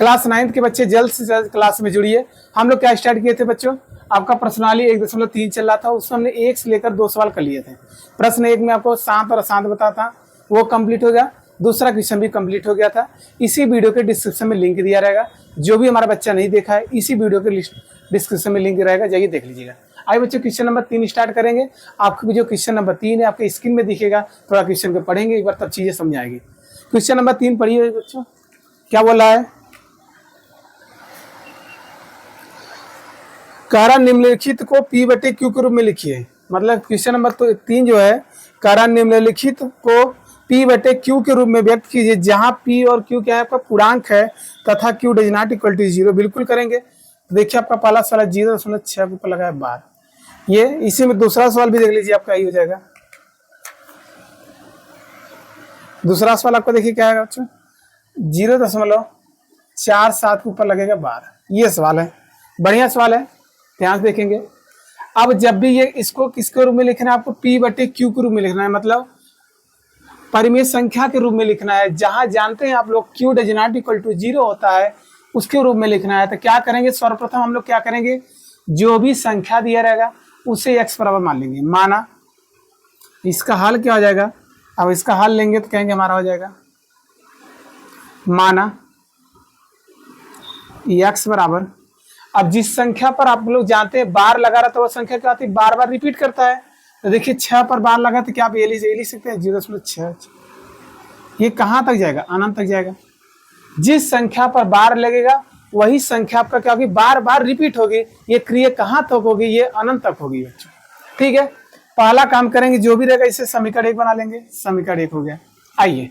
Class 9th के बच्चे जल्द से जल्द क्लास में जुड़िए। हम लोग क्या स्टार्ट किए थे बच्चों, आपका प्रश्नावली 1.3 चल रहा था, उसमें हमने 1 से लेकर 2 सवाल कर लिए थे। प्रश्न 1 में आपको शांत और अशांत बताता, वो कंप्लीट हो गया। दूसरा क्वेश्चन भी कंप्लीट हो गया था। इसी वीडियो के डिस्क्रिप्शन में लिंक दिया रहेगा, जो भी हमारा बच्चा नहीं देखा है इसी वीडियो के डिस्क्रिप्शन में लिंक रहेगा, जाइए देख लीजिएगा। आइए बच्चों क्वेश्चन नंबर 3 स्टार्ट करेंगे। आपको जो क्वेश्चन नंबर 3 है आपके स्क्रीन में दिखेगा, थोड़ा क्वेश्चन को पढ़ेंगे एक बार, तब चीजें समझ आएगी। क्वेश्चन नंबर 3 पढ़िए बच्चों, क्या बोल रहा है। कारण निम्नलिखित को P/Q के रूप में लिखिए। मतलब क्वेश्चन नंबर 3 जो है, कारण निम्नलिखित को P/Q के रूप में व्यक्त कीजिए, जहां P और Q क्या है आपका पूर्णांक है तथा Q does not equal to 0। बिल्कुल करेंगे। तो देखिए आपका पहला सवाल 0.6 के ऊपर लगा है बार। ये इसी में दूसरा सवाल भी देख लीजिए, आपका यही हो जाएगा। दूसरा सवाल आपका देखिए क्या है बच्चों, 0.47 के ऊपर लगेगा बार। ये सवाल है, बढ़िया सवाल है, ध्यान से देखेंगे। अब जब भी ये इसको किसके रूप में लिखना है, आपको P/Q के रूप में लिखना है, मतलब परिमेय संख्या के रूप में लिखना है। जहां जानते हैं आप लोग Q does not equal to 0 होता है, उसके रूप में लिखना है। तो क्या करेंगे, सर्वप्रथम हम लोग क्या करेंगे, जो भी संख्या दिया रहेगा उसे x बराबर मान लेंगे। माना इसका हल क्या हो जाएगा, अब इसका हल लेंगे तो कहेंगे हमारा हो जाएगा, माना x बराबर, अब जिस संख्या पर आप लोग जानते हैं बार लगा रहा था वो संख्या क्या आती है, बार बार रिपीट करता है। तो देखिए 6 पर बार लगा तो क्या आप ये लिख सकते हैं 0.6। ये कहाँ तक जाएगा, अनंत तक जाएगा। जिस संख्या पर बार लगेगा वही संख्या आपका क्या होगी, बार बार रिपीट होगी। ये क्रिया कहाँ तक होगी, ये अनंत तक होगी बच्चों। ठीक है, पहला काम करेंगे, जो भी रहेगा इसे समीकरण 1 बना लेंगे। समीकरण 1 हो गया। आइए,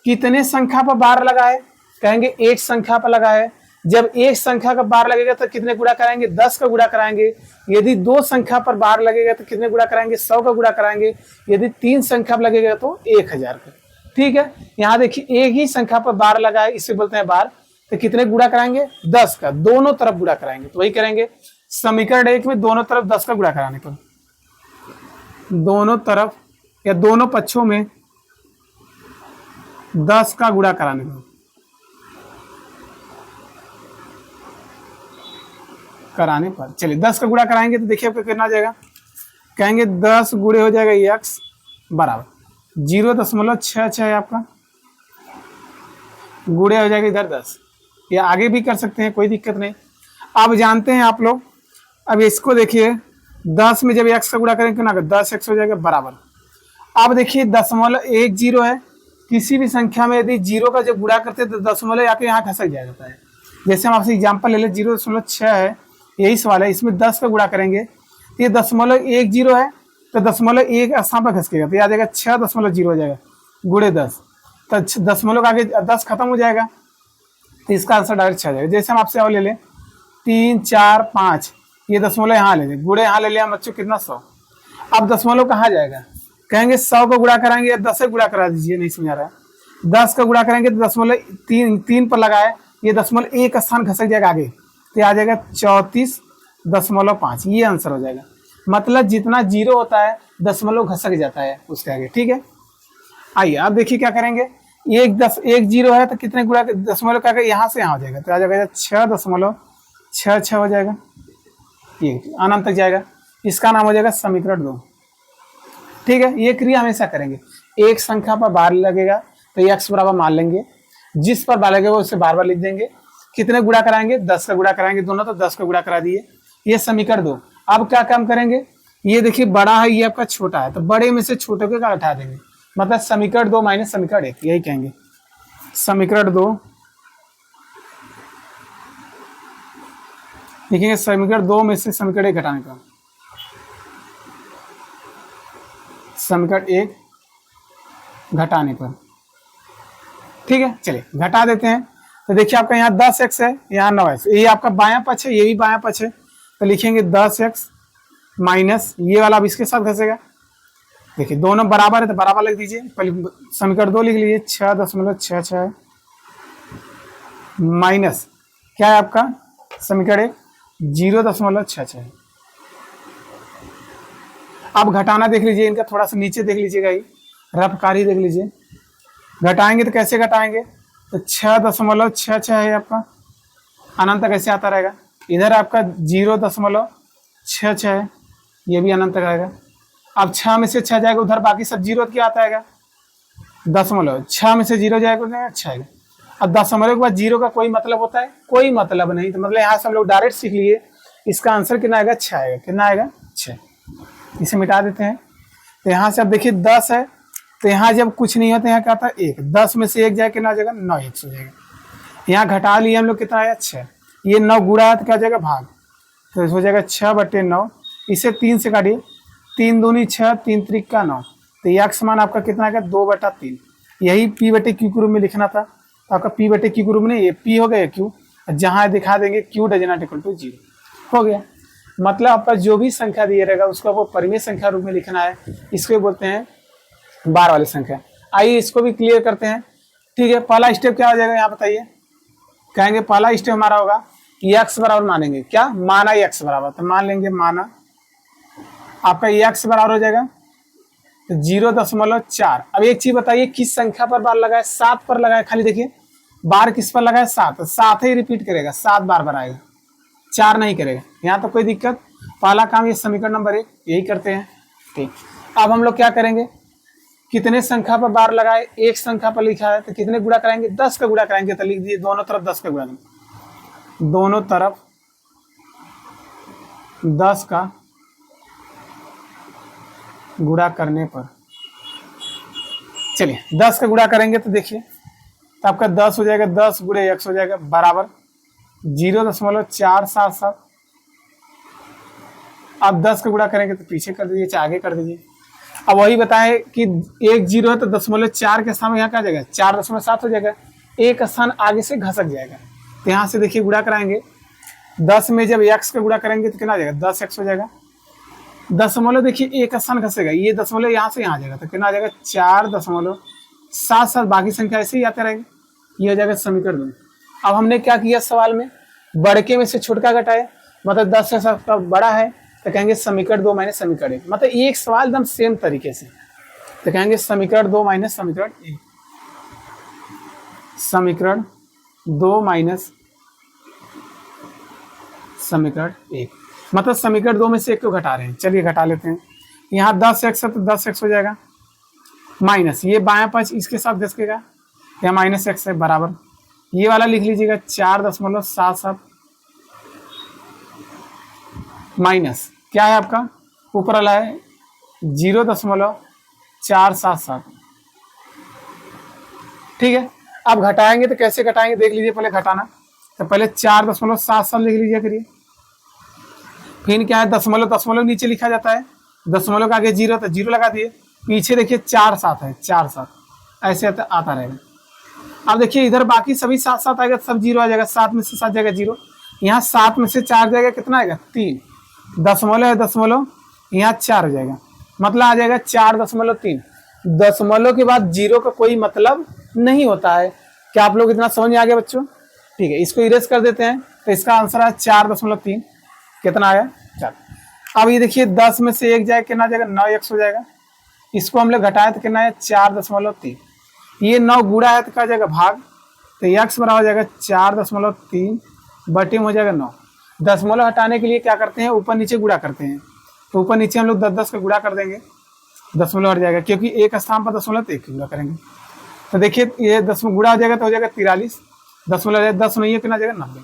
कितने संख्या पर बार लगा है, कहेंगे एक संख्या पर लगा है। जब एक संख्या का बार लगेगा तो कितने गुणा कराएंगे, 10 का गुणा कराएंगे। यदि 2 संख्या पर बार लगेगा तो कितने गुणा कराएंगे, 100 का गुणा कराएंगे। यदि 3 संख्या पर लगेगा तो 1000 का। ठीक है, यहाँ देखिए एक ही संख्या पर बार लगा है, इसे बोलते हैं बार। तो कितने गुणा कराएंगे, 10 का, दोनों तरफ गुणा कराएंगे। तो वही करेंगे समीकरण 1 में, दोनों तरफ 10 का गुणा कराने पर, दोनों तरफ या दोनों पक्षों में 10 का गुणा कराने पर, चलिए 10 का गुणा कराएंगे तो देखिए आपका कितना आ जाएगा, कहेंगे 10 गुणे हो जाएगा x बराबर 0.66 है आपका, गुणे हो जाएगा इधर 10। या आगे भी कर सकते हैं, कोई दिक्कत नहीं। अब जानते हैं आप लोग, अब इसको देखिए 10 में जब x का गुणा करेंगे कितना, 10x हो जाएगा बराबर। अब देखिए 0.10 है, किसी भी संख्या में यदि 0 का जब गुणा करते हैं तो दशमलव आके यहाँ खसक जाता है। जैसे हम आपसे एग्जाम्पल ले लें, 0.6 है, यही सवाल है, इसमें 10 का गुणा करेंगे तो ये 0.10 है, तो 0.1 आसान पर खसकेगा तो आ जाएगा 6.0 हो जाएगा, गुणे 10, तो दशमलव का आगे 10 खत्म हो जाएगा, तो इसका आंसर डायरेक्ट 6 आ जाएगा। जैसे हम आपसे और ले लें 3, 4, 5, ये दशमलव यहाँ ले लें, गुणे यहाँ ले लिया बच्चों कितना 100। अब दशमलव कहाँ जाएगा, कहेंगे 100 को गुणा कराएंगे या 10 से गुणा करा दीजिए, नहीं समझ आ रहा है। 10 का गुणा करेंगे तो 3 पर लगाए, ये 0.1 स्थान खसक जाएगा आगे, तो आ जाएगा 34.5, ये आंसर हो जाएगा। मतलब जितना 0 होता है दशमलव खसक जाता है उसके आगे। ठीक है, आइए आप देखिए क्या करेंगे, 1 है तो कितने गुणा, दशमलव का यहाँ से यहाँ हो जाएगा, तो आ जाएगा 6.66 हो जाएगा, ये अनंत तक जाएगा। इसका नाम हो जाएगा समीकरण 2। ठीक है, ये क्रिया हमेशा करेंगे। एक संख्या पर बार लगेगा तो x बराबर मान लेंगे, जिस पर बार लगेगा उसे बार बार लिख देंगे। कितने गुणा कराएंगे, 10 का गुणा कराएंगे, दोनों तो 10 का गुणा करा दिए, ये समीकरण 2। अब क्या काम करेंगे, ये देखिए बड़ा है, ये आपका छोटा है, तो बड़े में से छोटे को क्या हटा देंगे, मतलब समीकरण 2 माइनस समीकरण 1, यही कहेंगे समीकरण 2। लिखेंगे समीकरण 2 में से समीकरण 1 घटाने का, समीकरण 1 घटाने पर। ठीक है, चलिए घटा देते हैं। तो देखिए आपका यहाँ 10x है, यहाँ 9x, ये आपका बायां पक्ष है, ये भी बायां पक्ष है, तो लिखेंगे 10x माइनस ये वाला अब इसके साथ घसेगा। देखिए दोनों बराबर है तो बराबर लिख दीजिए, पहले समीकरण 2 लिख लीजिए, 6.66 माइनस क्या है आपका समीकरण 0.66। अब घटाना देख लीजिए, इनका थोड़ा सा नीचे देख लीजिएगा, ये रफकारी देख लीजिए। घटाएंगे तो कैसे घटाएंगे, तो 6.66 है आपका, अनंत तक ऐसे आता रहेगा। इधर आपका 0.66 है, ये भी अनंत तक आएगा। अब 6 में से 6 जाएगा उधर, बाकी सब जीरो क्या आता है, दशमलव। 6 में से 0 जाएगा, अच्छा आएगा। अब दशमलव के बाद जीरो का कोई मतलब होता है, कोई मतलब नहीं, तो मतलब यहाँ से हम लोग डायरेक्ट सीख लिए इसका आंसर कितना आएगा, 6 आएगा। कितना आएगा, 6। इसे मिटा देते हैं। तो यहाँ से अब देखिए 10 है, तो यहाँ जब कुछ नहीं होता यहाँ क्या आता है, 1। 10 में से 1 जाए कितना आ जाएगा, 9 1 हो जाएगा। यहाँ घटा लिए हम लोग, कितना आया, 6। ये 9 गुणा है तो क्या हो जाएगा, भाग, तो हो जाएगा 6/9। इसे 3 से काटिए, 3 दूनी 6, 3 त्रिक का 9, तो ये x मान आपका कितना आएगा, 2/3। यही p/q के रूप में लिखना था, तो आपका p/q के रूप में नहीं, ये p हो गया q, जहाँ दिखा देंगे q = 0 हो गया। मतलब आपका जो भी संख्या दिया रहेगा उसको आपको परिमेय संख्या रूप में लिखना है, इसको बोलते हैं बार वाली संख्या। आइए इसको भी क्लियर करते हैं। ठीक है, पहला स्टेप क्या हो जाएगा, यहाँ बताइए। कहेंगे पहला स्टेप हमारा होगा कि x बराबर मानेंगे, क्या माना x बराबर, तो मान लेंगे माना आपका x बराबर हो जाएगा तो 0.4। अब एक चीज बताइए, किस संख्या पर बार लगाए, 7 पर लगाए। खाली देखिए बार किस पर लगाए, 7, 7 ही रिपीट करेगा, 7 बार बनाएगा, 4 नहीं करेगा। यहाँ तो कोई दिक्कत। पहला काम ये समीकरण नंबर 1 यही करते हैं। ठीक, अब हम लोग क्या करेंगे, कितने संख्या पर बार लगाए, एक संख्या पर लिखा है तो कितने गुणा कराएंगे, 10 का गुणा कराएंगे। तो लिख दीजिए दोनों तरफ 10 का गुणा, दोनों तरफ 10 का गुणा करने पर, चलिए 10 का गुणा करेंगे तो देखिए तो आपका 10 हो जाएगा, 10 गुणे x हो जाएगा बराबर 0.477। आप 10 का गुणा करेंगे तो पीछे कर दीजिए, चाहे आगे कर दीजिए। अब वही बताएं कि एक 0 है तो 0.4 के स्थान में यहाँ क्या जाएगा, 4.7 हो जाएगा, एक स्थान आगे से घसक जाएगा। तो यहाँ से देखिए गुणा कराएंगे, 10 में जब x का गुणा करेंगे तो कितना आ जाएगा, 10x हो जाएगा। दशमलव देखिए एक स्थान घसेगा, ये दशमलव यहाँ से यहाँ आ जाएगा तो कितना आ जाएगा, 4.7, बाकी संख्या ऐसे ही आते रहेंगे। ये हो जाएगा समीकरण 2। अब हमने क्या किया, सवाल में बड़के में से छोटका घटाए, मतलब 10 से सबका बड़ा है तो कहेंगे समीकरण 2 माइनस समीकरण 1। मतलब एक सवाल एकदम सेम तरीके से, तो कहेंगे समीकरण 2 माइनस समीकरण 1, समीकरण 2 माइनस समीकरण 1। मतलब समीकरण 2 में से 1 को घटा रहे हैं। चलिए घटा लेते हैं। यहाँ 10x है तो 10x हो जाएगा, माइनस ये बायां पक्ष इसके साथ घसकेगा, या -x है बराबर, ये वाला लिख लीजिएगा 4.77 माइनस क्या है आपका, ऊपर वाला है 0.477। ठीक है, अब घटाएंगे तो कैसे घटाएंगे देख लीजिए। पहले घटाना तो पहले 4.77 लिख लीजिए करिए, फिर क्या है दशमलव नीचे लिखा जाता है, दशमलव का आगे 0 तो 0 लगा दिए, पीछे देखिए 4 7 है, 4 7 ऐसे आता रहेगा। अब देखिए इधर बाकी सभी 7 7 आएगा, सब 0 आ जाएगा, 7 में से 7 जाएगा 0, यहाँ 7 में से 4 जाएगा, कितना आएगा 3, दशमलव है दशमलव, यहाँ 4 हो जाएगा, मतलब आ जाएगा 4.3। दशमलव के बाद 0 का कोई मतलब नहीं होता है। क्या आप लोग इतना समझ में आ गया बच्चों? ठीक है, इसको इरेज कर देते हैं तो इसका आंसर है 4.3। कितना आया, 4। अब ये देखिए 10 में से 1 जाए कितना जाएगा, 9x हो जाएगा। इसको हम लोग घटाए तो कितना है 4.3। ये 9 गुणा है तो क्या जाएगा भाग, तो x बराबर हो जाएगा 4.3 बटे में हो जाएगा 9। दशमलव हटाने के लिए क्या करते हैं, ऊपर नीचे गुणा करते हैं, तो ऊपर नीचे हम लोग 10 का गुणा कर देंगे, दशमलव हट जाएगा, क्योंकि एक स्थान पर दशमलव तो 1 गुणा करेंगे। तो देखिए ये 10 गुणा हो जाएगा तो हो जाएगा 43, दशमलव 10 नहीं है कितना जाएगा 90,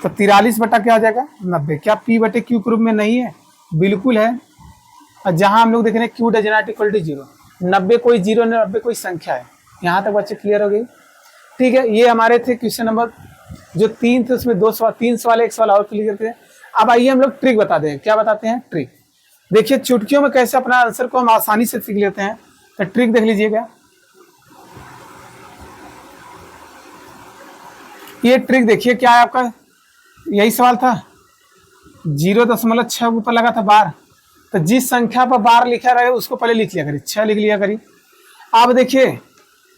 तो 43 बटा क्या हो जाएगा 90। क्या p/q के रूप में नहीं है, बिल्कुल है। और जहां हम लोग देख रहे हैं q = 0, 90 कोई 0 नहीं, 90 कोई संख्या है। यहाँ तक बच्चे क्लियर हो गई? ठीक है, ये हमारे थे क्वेश्चन नंबर जो 3 थे, उसमें 3 सवाल 1 सवाल और क्लियर करते हैं। अब आइए हम लोग ट्रिक बताते हैं। क्या बताते हैं, ट्रिक। देखिए चुटकियों में कैसे अपना आंसर को हम आसानी से सीख लेते हैं, तो ट्रिक देख लीजिएगा। ये ट्रिक देखिए क्या है आपका, यही सवाल था, 0.6 ऊपर लगा था बार, तो जिस संख्या पर बार लिखा रहे उसको पहले लिख लिया करिए, 6 लिख लिया करिए। अब देखिए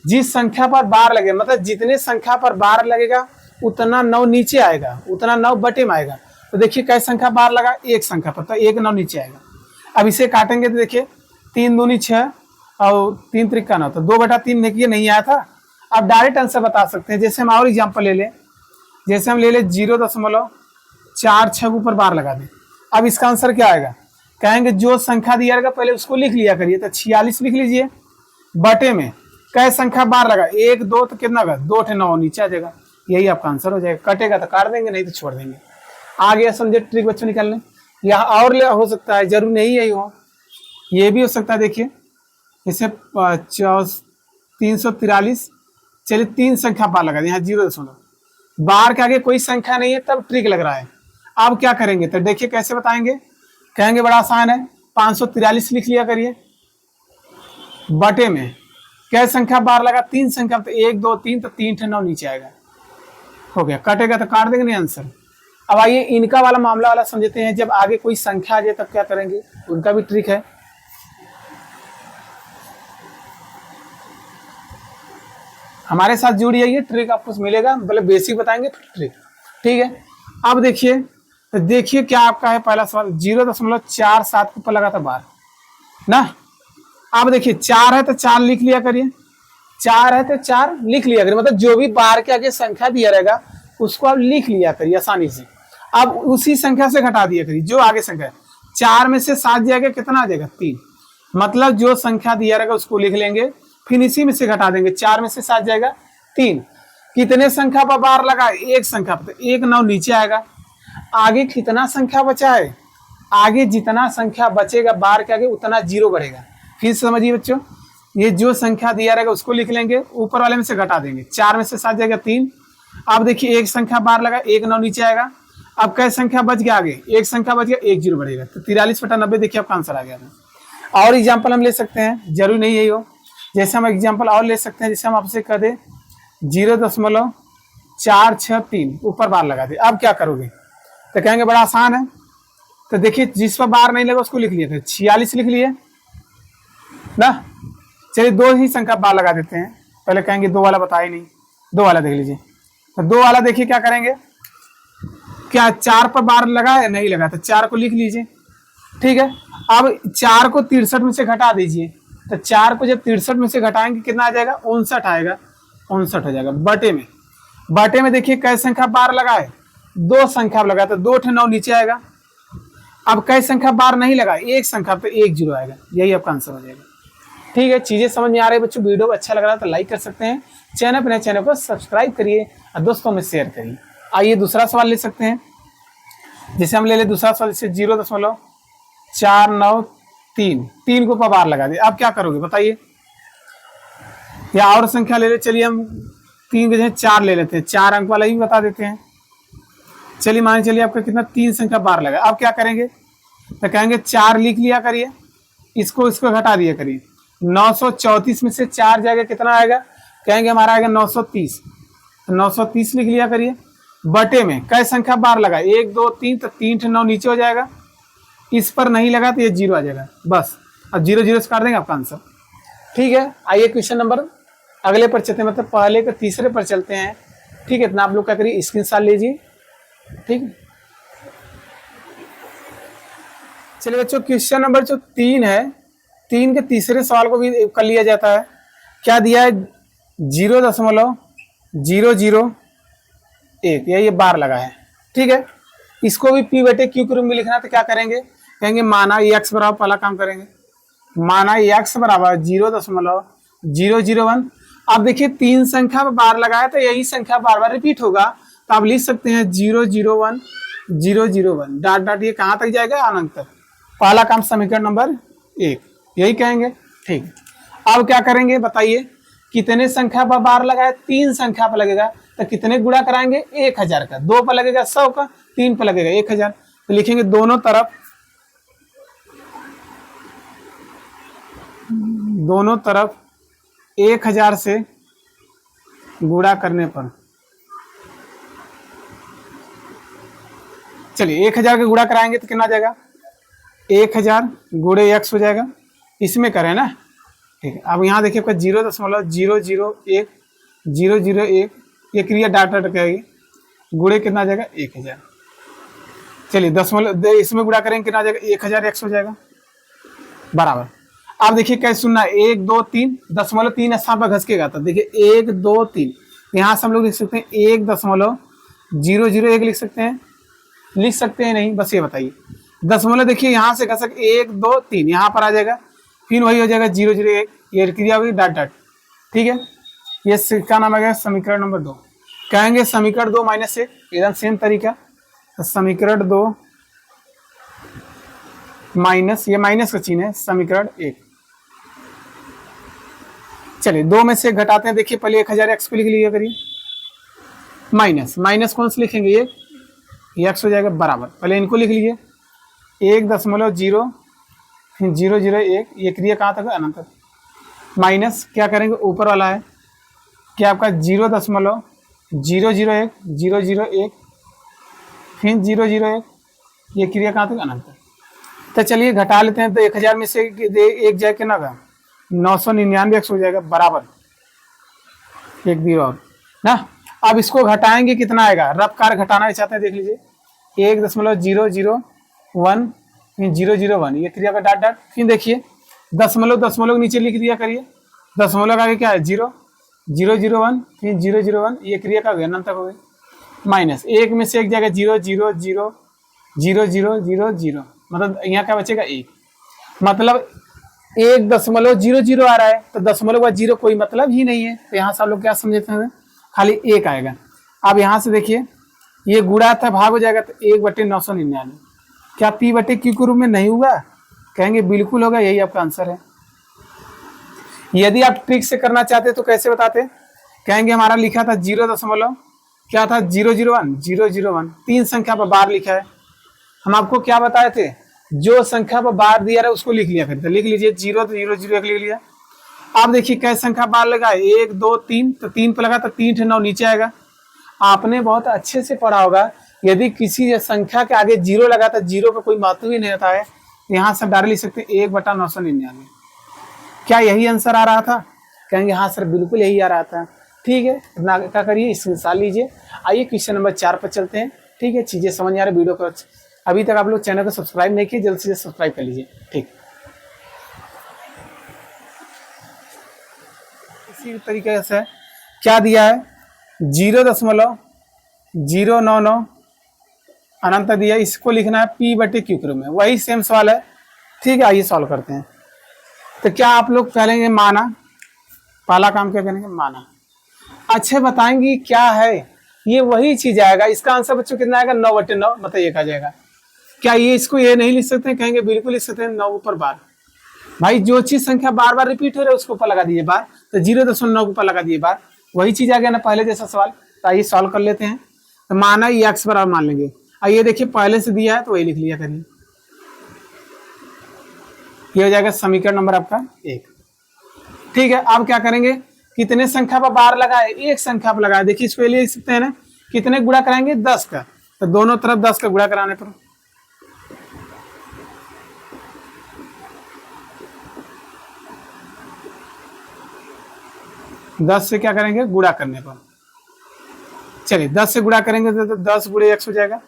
जिस संख्या पर बार लगे, मतलब जितने संख्या पर बार लगेगा उतना 9 नीचे आएगा, उतना 9 बटे में आएगा। तो देखिए कैसे संख्या बार लगा, एक संख्या पर, तो 1 9 नीचे आएगा। अब इसे काटेंगे तो देखिए 3 दूनी 6 और 3 त्रिका 9, तो 2/3 देखिए नहीं आया था। आप डायरेक्ट आंसर बता सकते हैं। जैसे हम और एग्जाम्पल ले लें, जैसे हम ले ले 0.46 के ऊपर बार लगा दें। अब इसका आंसर क्या आएगा, कहेंगे जो संख्या दिया रहेगा पहले उसको लिख लिया करिए, तो 46 लिख लीजिए, बटे में कै संख्या बार लगा, 1 2 तो कितना का 2 थे 9 नीचे आ जाएगा, यही आपका आंसर हो जाएगा। कटेगा तो काट देंगे, नहीं तो छोड़ देंगे। आ गया समझे ट्रिक बच्चों निकालने। यहाँ और हो सकता है, जरूर नहीं यही हो, ये भी हो सकता है। देखिए जैसे 343, चलिए 3 संख्या बार लगा दें, यहाँ 0 बार के आगे कोई संख्या नहीं है तब ट्रिक लग रहा है। अब क्या करेंगे तो देखिए कैसे बताएंगे, कहेंगे बड़ा आसान है, 543 लिख लिया करिए, बटे में क्या संख्या बार लगा, 3 संख्या, तो 1 2 3 तो 3 थे 9 नीचे आएगा, हो गया। कटेगा तो काट देंगे, नहीं आंसर। अब आइए इनका वाला मामला वाला समझते हैं, जब आगे कोई संख्या आ जाए तब क्या करेंगे, उनका भी ट्रिक है। हमारे साथ जुड़ जाइए, ट्रिक आपको मिलेगा, पहले बेसिक बताएंगे फिर ट्रिक, ठीक है। अब देखिए, तो देखिए क्या आपका है पहला सवाल, 0.47 के ऊपर लगा था बार ना। अब देखिए 4 है तो 4 लिख लिया करिए, 4 है तो 4 लिख लिया करिए, मतलब जो भी बार के आगे संख्या दिया रहेगा उसको आप लिख लिया करिए आसानी से। अब उसी संख्या से घटा दिया करिए जो आगे संख्या है, 4 में से 7 जाएगा, कितना आ जाएगा 3, मतलब जो संख्या दिया रहेगा उसको लिख लेंगे, फिर इसी में से घटा देंगे, 4 में से 7 जाएगा 3। कितने संख्या पर बार लगा, एक संख्या पर, तो 1 9 नीचे आएगा। आगे कितना संख्या बचा है, आगे जितना संख्या बचेगा बार के आगे उतना 0 बढ़ेगा। फिर समझिए बच्चों, ये जो संख्या दिया रहेगा उसको लिख लेंगे, ऊपर वाले में से घटा देंगे, 4 में से 7 जाएगा 3। अब देखिए एक संख्या बार लगा, 1 9 नीचे आएगा। अब कई संख्या बच गया, आगे एक संख्या बच गया, 1 0 बढ़ेगा, तो 43/90 देखिए आपका आंसर आ गया। और एग्जाम्पल हम ले सकते हैं, जरूरी नहीं यही हो, जैसे हम एग्जाम्पल और ले सकते हैं, जैसे हम आपसे कह दें 0.463 ऊपर बार लगा दे। अब क्या करोगे तो कहेंगे बड़ा आसान है, तो देखिए जिस पर बार नहीं लगा उसको लिख लिया, 46 लिख लिए ना। चलिए 2 ही संख्या बार लगा देते हैं, पहले कहेंगे 2 वाला बताया नहीं, 2 वाला देख लीजिए, तो 2 वाला देखिए क्या करेंगे, क्या 4 पर बार लगा है, नहीं लगा, तो 4 को लिख लीजिए, ठीक है। अब 4 को 63 में से घटा दीजिए, तो 4 को जब 63 में से घटाएंगे कितना आ जाएगा, 59 आएगा, 59 हो जाएगा। बटे में देखिए कै संख्या बार लगा है, 2 संख्या लगा, तो 2 9 नीचे आएगा। अब कै संख्या बार नहीं लगा, एक संख्या, तो 1 0 आएगा, यही आपका आंसर हो जाएगा। ठीक है, चीजें समझ में आ रही है बच्चों, वीडियो अच्छा लग रहा है तो लाइक कर सकते हैं, चैनल को सब्सक्राइब करिए और दोस्तों में शेयर करिए। आइए दूसरा सवाल ले सकते हैं, जैसे हम ले ले दूसरा सवाल, जैसे 0.493 3 को बार लगा दे। अब क्या करोगे बताइए, या और संख्या ले ले, चलिए हम 3 के जगह 4 ले लेते हैं, 4 अंक वाला ही बता देते हैं। चलिए मान चलिए आपका कितना 3 संख्या बार लगा। अब क्या करेंगे तो कहेंगे 4 लिख लिया करिए, इसको घटा दिया करिए, 934 में से 4 जाएगा, कितना आएगा, कहेंगे हमारा आएगा 930, तो 930 लिख लिया करिए। बटे में कै संख्या बार लगा, 1 2 3, तो 3 9 नीचे हो जाएगा, इस पर नहीं लगा तो ये 0 आ जाएगा, बस। अब 0 0 से काट देंगे आपका आंसर। ठीक है, आइए क्वेश्चन नंबर अगले पर चलते हैं, मतलब पहले के तीसरे पर चलते हैं। ठीक है, इतना आप लोग क्या करिए, स्क्रीनशॉट लीजिए। ठीक है, चलिए बच्चों क्वेश्चन नंबर जो 3 है, 3 के तीसरे सवाल को भी कर लिया जाता है। क्या दिया है, 0.001, ये बार लगा है। ठीक है, इसको भी P बटे Q के रूप में लिखना, तो क्या करेंगे, कहेंगे माना x बराबर, पहला काम करेंगे, माना x बराबर 0.001। अब देखिए 3 संख्या पर बार लगाया तो यही संख्या बार बार रिपीट होगा, तो आप लिख सकते हैं 001 001 डॉट डॉट, ये कहाँ तक जाएगा, अनंत तक। पहला काम समीकरण नंबर 1, यही कहेंगे। ठीक, अब क्या करेंगे बताइए, कितने संख्या पर बार लगाए, 3 संख्या पर लगेगा, तो कितने गुणा कराएंगे, 1000 का, 2 पर लगेगा 100 का, 3 पर लगेगा 1000, तो लिखेंगे दोनों तरफ 1000 से गुणा करने पर, चलिए 1000 का गुणा कराएंगे तो कितना आ जाएगा, 1000 गुणे x हो जाएगा, इसमें करें ना। ठीक है, अब यहाँ देखिए आपका 0.001 001, ये क्रिया डॉट डॉट कहेगी, गुणे कितना आ जाएगा, 1000। चलिए दशमलव इसमें गुणा करेंगे कितना आ जाएगा, 1000x हो जाएगा, बराबर। अब देखिए कैसे सुनना, 1 2 3 0.3 स्थान पर घसकेगा, तो देखिए 1 2 3, यहाँ से हम लोग देख सकते हैं 1.0 001 लिख सकते हैं नहीं, बस ये बताइए। दशमलव देखिए यहाँ से घसक 1 2 3 यहाँ पर आ जाएगा, फिर वही हो जाएगा 001, ये क्रिया होगी डॉट डॉट। ठीक है, ये इसका नाम आ गया समीकरण नंबर 2। कहेंगे समीकरण 2 माइनस 1, एकदम सेम तरीका। तो समीकरण 2 माइनस, ये माइनस का चिन्ह है, समीकरण 1। चलिए 2 में से घटाते हैं। देखिए पहले 1000x को लिख लिया करिए, माइनस माइनस कौन से लिखेंगे, ये x हो जाएगा बराबर। पहले इनको लिख लीजिए 1.0 फिर 001, ये क्रिया कहाँ तक है, अनंत तक। माइनस क्या करेंगे, ऊपर वाला है क्या आपका 0.001 फिर 001, ये क्रिया कहाँ तक, अनंत तक। तो चलिए घटा लेते हैं। तो 1000 में से एक जाए के ना 999 x हो जाएगा बराबर, एक भी और ना। अब इसको घटाएंगे कितना आएगा, रफ कार घटाना चाहते हैं, देख लीजिए 1.001 001, ये क्रिया का डॉट डॉट। फिर देखिए दशमलव नीचे लिख दिया करिए, दशमलव आगे क्या है 0.001 फिर 001, ये क्रिया का अनंत तक हो गई। माइनस एक में से एक जाएगा 0.00000, मतलब यहाँ क्या बचेगा 1, मतलब 1.00 आ रहा है, तो दशमलव का 0 कोई मतलब ही नहीं है। तो यहाँ से आप लोग क्या समझते हैं, खाली 1 आएगा। अब यहाँ से देखिए ये गुणा था, भाग हो जाएगा, तो 1/999, क्या P/Q के रूप में नहीं हुआ, कहेंगे बिल्कुल होगा, यही आपका आंसर है। यदि आप ट्रिक से करना चाहते तो कैसे बताते, कहेंगे हमारा लिखा था 0. क्या था 001, 3 संख्या पर बार लिखा है। हम आपको क्या बताए थे, जो संख्या पर बार दिया है उसको लिख लिया करते। लिख लीजिए 0 तो 001 लिख लिया। अब देखिए कैसे संख्या बार लगा, 1 2 3, तो 3 पर लगा तो 3 9 नीचे आएगा। आपने बहुत अच्छे से पढ़ा होगा, यदि किसी संख्या के आगे 0 लगा तो 0 का कोई महत्व ही नहीं होता है। यहाँ से डायरेक्ट लिख सकते हैं 1/999। क्या यही आंसर आ रहा था, कहेंगे हाँ सर बिल्कुल यही आ रहा था। ठीक है, इतना क्या करिए, स्क्रीनशॉट लीजिए। आइए क्वेश्चन नंबर 4 पर चलते हैं। ठीक है, चीजें समझ आ रही, वीडियो को अभी तक आप लोग चैनल को सब्सक्राइब नहीं किए, जल्द से जल्द सब्सक्राइब कर लीजिए। ठीक, इसी तरीके से क्या दिया है 0.099 अनंत दिया, इसको लिखना है P/Q के रूप में, वही सेम सवाल है। ठीक है, आइए सॉल्व करते हैं। तो क्या आप लोग करेंगे, माना, पहला काम क्या करेंगे, माना। अच्छे बताएंगे क्या है, ये वही चीज आएगा। इसका आंसर बच्चों कितना आएगा, 9/9, मतलब 1 आ जाएगा। क्या ये इसको ये नहीं लिख सकते हैं, कहेंगे बिल्कुल लिख सकते हैं, 9 ऊपर बार। भाई जो चीज संख्या बार बार रिपीट हो रही है उसको ऊपर लगा दीजिए बार, तो 0.9 ऊपर लगा दीजिए बार, वही चीज आ गया ना पहले जैसा सवाल। तो आइए सॉल्व कर लेते हैं। तो माना ये x बराबर मान लेंगे, आइए देखिए पहले से दिया है तो वही लिख लिया करिए, ये हो जाएगा समीकरण नंबर आपका 1। ठीक है, अब क्या करेंगे, कितने संख्या पर बार लगाए, एक संख्या पर लगाए। देखिए इसको लिख सकते हैं ना, कितने गुणा कराएंगे, 10 का, तो दोनों तरफ 10 का गुणा कराने पर 10 से क्या करेंगे, गुणा करने पर। चलिए 10 से गुणा करेंगे तो 10 × x हो जाएगा,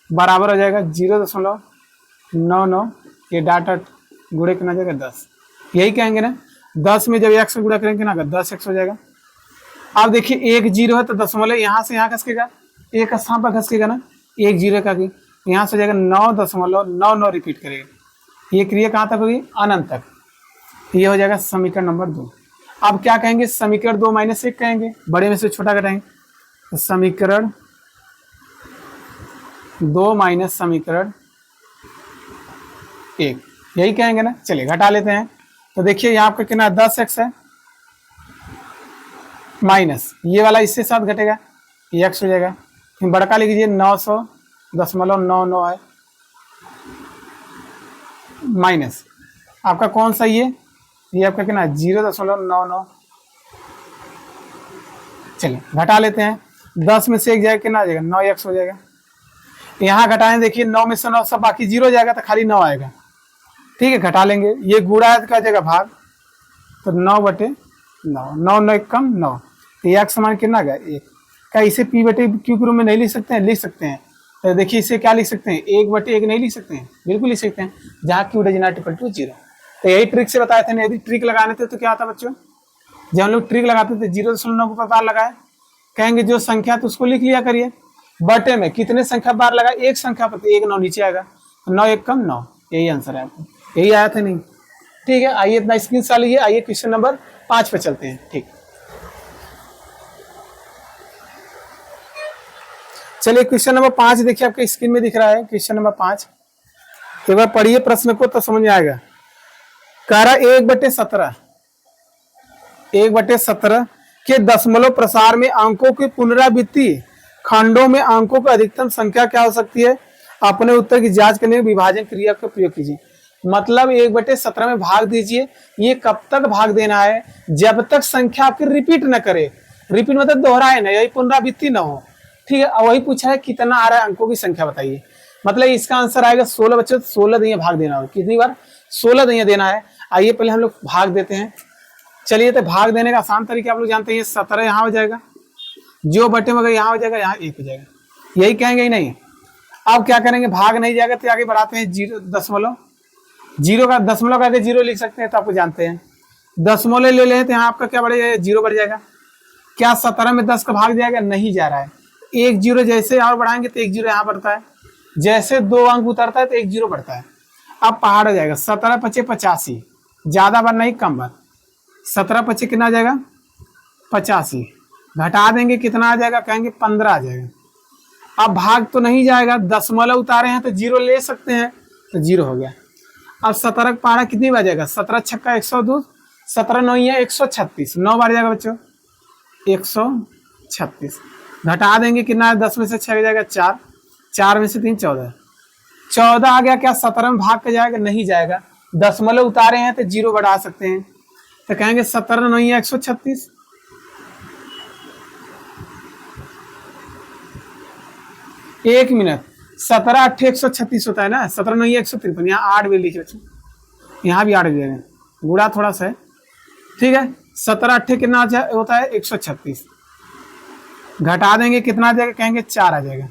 बराबर हो जाएगा 0.99, ये डॉट डॉट गुणे कितना जाएगा 10, यही कहेंगे ना। 10 में जब x गुणा करेंगे ना 10x हो जाएगा। अब देखिए 1 0 है तो दशमलव यहाँ से यहाँ खसकेगा, एक स्थान पर खसकेगा ना, 1 0 का यहाँ से हो जाएगा 9.99 रिपीट करेगा, ये क्रिया कहाँ तक होगी, अनंत तक। ये हो जाएगा समीकरण नंबर 2। अब क्या कहेंगे, समीकरण 2 - 1 कहेंगे, बड़े में से छोटा घटाएंगे, तो समीकरण 2 माइनस समीकरण 1, यही कहेंगे ना। चलिए घटा लेते हैं। तो देखिए यहाँ आपका कितना 10x है, माइनस ये वाला इससे साथ घटेगा, ये x हो जाएगा। फिर बड़का लिख लीजिए 900.99 है, माइनस आपका कौन सा ये आपका कितना 0.99। चलिए घटा लेते हैं, 10 में से 1 जाएगा कितना आ जाएगा, 9x हो जाएगा। यहाँ घटाएं, देखिए 9 में से 9 सब बाकी 0 जाएगा तो खाली 9 आएगा। ठीक है, घटा लेंगे, ये गुणा का जगह भाग, तो 9/9, 9 9 कम 9, तो एक समान कितना आ गया 1। क्या इसे P/Q के रूप में नहीं लिख सकते हैं, लिख सकते हैं। तो देखिए इसे क्या लिख सकते हैं, 1/1 नहीं लिख सकते हैं, बिल्कुल लिख सकते हैं, जहाँ Q = 0। तो यही ट्रिक से बताए थे ना, यदि ट्रिक लगाने थे तो क्या होता बच्चों, जब हम लोग ट्रिक लगाते थे 0.9 पर बार लगाए, कहेंगे जो संख्या तो उसको लिख लिया करिए, बटे में कितने संख्या बार लगा, एक संख्या पर, एक 9 नीचे आएगा, 9 एक कम 9, यही आंसर है आपको, यही आया था नहीं। ठीक है, आइए इतना स्क्रीनशॉट लीजिए। आइए क्वेश्चन नंबर 5 पे चलते हैं। ठीक, चलिए क्वेश्चन नंबर 5 देखिए, आपके स्क्रीन में दिख रहा है क्वेश्चन नंबर 5। एक बार पढ़िए प्रश्न को तो समझ में आएगा। कह रहा 1/17 1/17 के दशमलव प्रसार में अंकों की पुनरावृत्ति खंडों में अंकों की अधिकतम संख्या क्या हो सकती है? अपने उत्तर की जांच करने में विभाजन क्रिया का प्रयोग कीजिए। मतलब 1/17 में भाग दीजिए। ये कब तक भाग देना है? जब तक संख्या आपकी रिपीट न करे। रिपीट मतलब दोहराए ना, यही पुनरावृत्ति ना हो। ठीक है, वही पूछा है कितना आ रहा है, अंकों की संख्या बताइए। मतलब इसका आंसर आएगा 16 बच्चों, 16 दिए भाग देना होगा। कितनी बार? 16 दिए देना है। आइए पहले हम लोग भाग देते हैं। चलिए, तो भाग देने का आसान तरीका आप लोग जानते हैं। 17 यहाँ हो जाएगा, जो बटे में यहाँ हो जाएगा, यहाँ 1 हो जाएगा। यही कहेंगे ही नहीं। अब क्या करेंगे, भाग नहीं जाएगा तो आगे बढ़ाते हैं। 0 दशमलव, 0 का दशमलव का आगे 0 लिख सकते हैं, तो आपको जानते हैं। दशमलव ले लें तो यहाँ आपका क्या बढ़ेगा, 0 बढ़ जाएगा। क्या 17 में 10 का भाग जाएगा? नहीं जा रहा है। 1 0 जैसे और बढ़ाएंगे तो 1 0 यहाँ बढ़ता है, जैसे 2 अंक उतरता है तो 1 0 बढ़ता है। अब पहाड़ हो जाएगा। 17 × 5 = 85, ज्यादा बार नहीं कम बार। 17 × 5 कितना आ जाएगा? 85। घटा देंगे कितना आ जाएगा? कहेंगे 15 आ जाएगा। अब भाग तो नहीं जाएगा, दशमलव उतारे हैं तो 0 ले सकते हैं, तो 0 हो गया। अब 17 का पहाड़ा कितनी बार जाएगा? 17 × 6 = 102, 17 9 136, 9 बार जाएगा बच्चों, 136। घटा देंगे कितना है? 10 में से 6 जाएगा 4, 4 में से 3 14, 14 आ गया। क्या 17 में भाग के जाएगा? नहीं जाएगा। दशमलव उतारे हैं तो 0 बढ़ा सकते हैं, तो कहेंगे 17 9 136। 1 मिनट, 17 8 136 होता है ना, 17 9 153। यहाँ 8 भी लिखे बच्चों, यहाँ भी 8 भी है, गुड़ा थोड़ा सा है। ठीक है, 17 8 कितना होता है? 136। घटा देंगे कितना आ जाएगा? कहेंगे 4 आ जाएगा।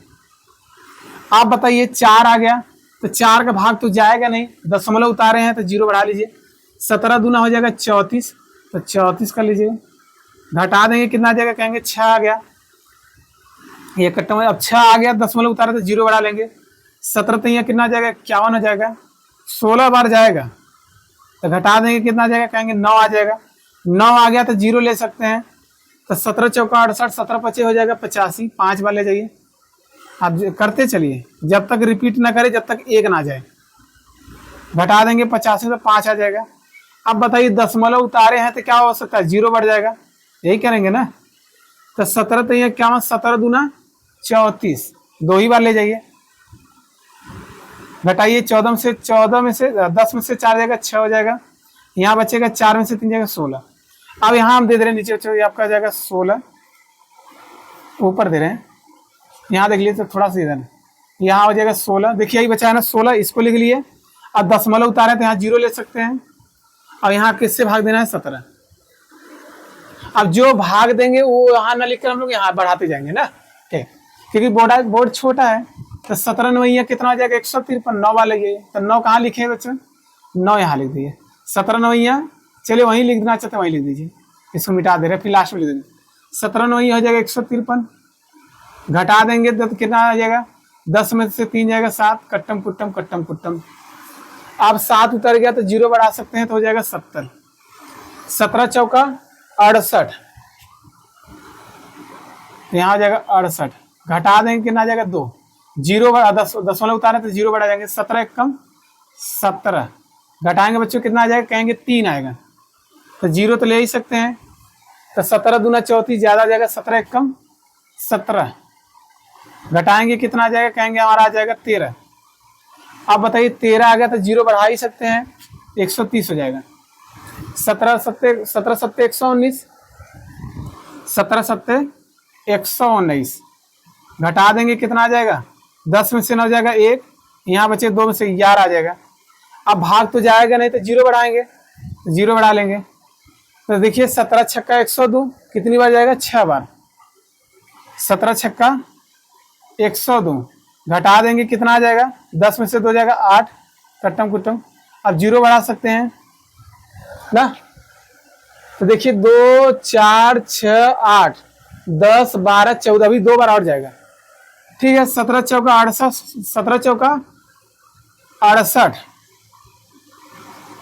आप बताइए, 4 आ गया तो 4 का भाग तो जाएगा नहीं, दशमलव उतारे हैं तो 0 बढ़ा लीजिए। 17 दूना हो जाएगा 34, तो 34 कर लीजिए। घटा देंगे कितना आ जाएगा? कहेंगे 6 आ गया। ये कट्टा में अब 6 आ गया, दशमलव उतारे तो 0 बढ़ा लेंगे। 17 तो यहाँ कितना आ जाएगा? 51 हो जाएगा। 16 बार जाएगा तो घटा देंगे कितना आ जाएगा? कहेंगे 9 आ जाएगा। 9 आ गया तो 0 ले सकते हैं, तो 17 चौका 68, 17 25 हो जाएगा 85, 5 बार ले जाइए। आप करते चलिए जब तक रिपीट ना करे, जब तक 1 ना जाए। घटा देंगे 85 तो 5 आ जाएगा। अब बताइए, दशमलव उतारे हैं तो क्या हो सकता है? 0 बढ़ जाएगा, यही करेंगे ना। तो 17 तो यहाँ क्या, 17 दूना 34, 2 ही बार ले जाइए। घटाइए 14 में से 10 में से 4 जाएगा, 6 हो जाएगा। यहाँ बचेगा 4 में से 3 जाएगा 16। अब यहाँ हम दे दे रहे हैं नीचे बच्चों, ये आपका जाएगा 16, ऊपर दे रहे हैं। यहाँ देख लीजिए तो थोड़ा सा इधर, यहाँ हो जाएगा 16। देखिए यही बचा है ना 16, इसको लिख लिए। अब दशमलव उतारे तो यहाँ 0 ले सकते हैं। अब यहाँ किससे भाग देना है? 17। अब जो भाग देंगे वो यहाँ ना लिखकर हम लोग यहाँ बढ़ाते जाएंगे ना, ठीक, क्योंकि बोर्ड छोटा है। तो 17 9 कितना हो जाएगा? 153, 9 वाले ये, तो 9 कहाँ लिखे हैं बच्चों? 9 यहाँ लिख दिए। 17 9, चलिए वहीं लिख देना चाहते हैं वहीं लिख दीजिए, इसको मिटा दे रहे हैं, फिर लास्ट में लिख देंगे। 17 9 हो जाएगा 153। घटा देंगे तो कितना आ जाएगा? 10 में से 3 जाएगा 7, कट्टम कुट्टम कट्टम कुट्टम। अब 7 उतर गया तो 0 बढ़ा सकते हैं, तो हो जाएगा 70। 17 चौका 68, यहाँ हो जाएगा 68। घटा देंगे कितना आ जाएगा? 2, 0 बढ़ा, दशमलव उतारे तो 0 बढ़ा जाएंगे। 17 1 कम 17, घटाएंगे बच्चों कितना आ जाएगा? कहेंगे 3 आएगा, तो 0 तो ले ही सकते हैं। तो 17 दूना 34, ज्यादा आ जाएगा। 17 1 कम 17, घटाएंगे कितना आ जाएगा? कहेंगे हमारा आ जाएगा 13। अब बताइए 13 आ गया तो 0 बढ़ा ही सकते हैं, 130 हो जाएगा। 17 7 119, 17 7 119। घटा देंगे कितना आ जाएगा? 10 में से 9 जाएगा 1, यहाँ बचे 2 में से 11 आ जाएगा। अब भाग तो जाएगा नहीं, तो 0 बढ़ाएंगे, 0 बढ़ा लेंगे। तो देखिए 17 छक्का 102 कितनी बार जाएगा? 6 बार। 17 छक्का 102, घटा देंगे कितना आ जाएगा? 10 में से 2 जाएगा 8, कट्टम कुट्टम। अब 0 बढ़ा सकते हैं ना, तो देखिए 2 4 6 8 10 12 14, अभी 2 बार और जाएगा। ठीक है, 17 चौका 68, 17 चौका 68,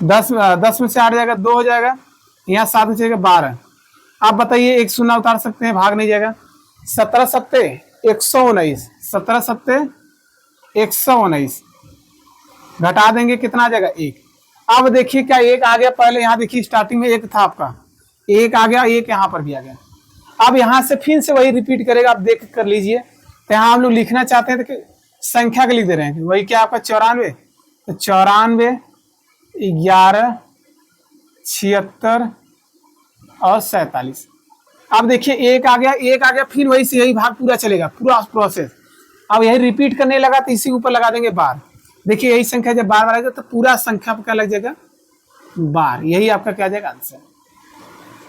10 में से 8 जाएगा 2 हो जाएगा, यहाँ 7 जाएगा 12। आप बताइए, एक शून्य उतार सकते हैं, भाग नहीं जाएगा। 17 सत्ते 119, 17 सत्ते 119, घटा देंगे कितना आ जाएगा 1। अब देखिए क्या एक आ गया, पहले यहाँ देखिए स्टार्टिंग में 1 था आपका, 1 आ गया, 1 यहाँ पर भी आ गया। अब यहाँ से फिर से वही रिपीट करेगा, आप देख कर लीजिए। तो यहाँ हम लोग लिखना चाहते हैं तो संख्या के लिख दे रहे हैं, वही क्या आपका 94, तो 94, 11, 76 और 47। अब देखिए 1 आ गया, 1 आ गया, फिर वही से यही भाग पूरा चलेगा, पूरा प्रोसेस। अब यही रिपीट करने लगा तो इसी ऊपर लगा देंगे बार। देखिए यही संख्या जब बार बार आएगा तो पूरा संख्या पर क्या लग जाएगा, बार। यही आपका क्या जाएगा आंसर।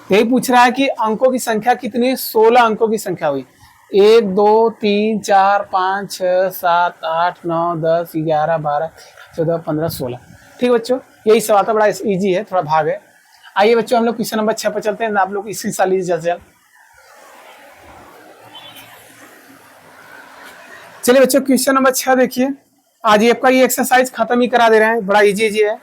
यही पूछ रहा है कि अंकों की संख्या कितनी, 16 अंकों की संख्या हुई। 1 2 3 4 5 6 7 8 9 10 11 12 14 15 16। ठीक बच्चों, यही सवाल था, बड़ा इजी है, थोड़ा भाग है। आइए बच्चों हम लोग क्वेश्चन नंबर 6 पर चलते हैं। आप लोग इसी साल लीजिए जल्द। चलिए बच्चों क्वेश्चन नंबर 6 देखिए। आज ये आपका ये एक्सरसाइज खत्म ही करा दे रहे हैं, बड़ा इजी है।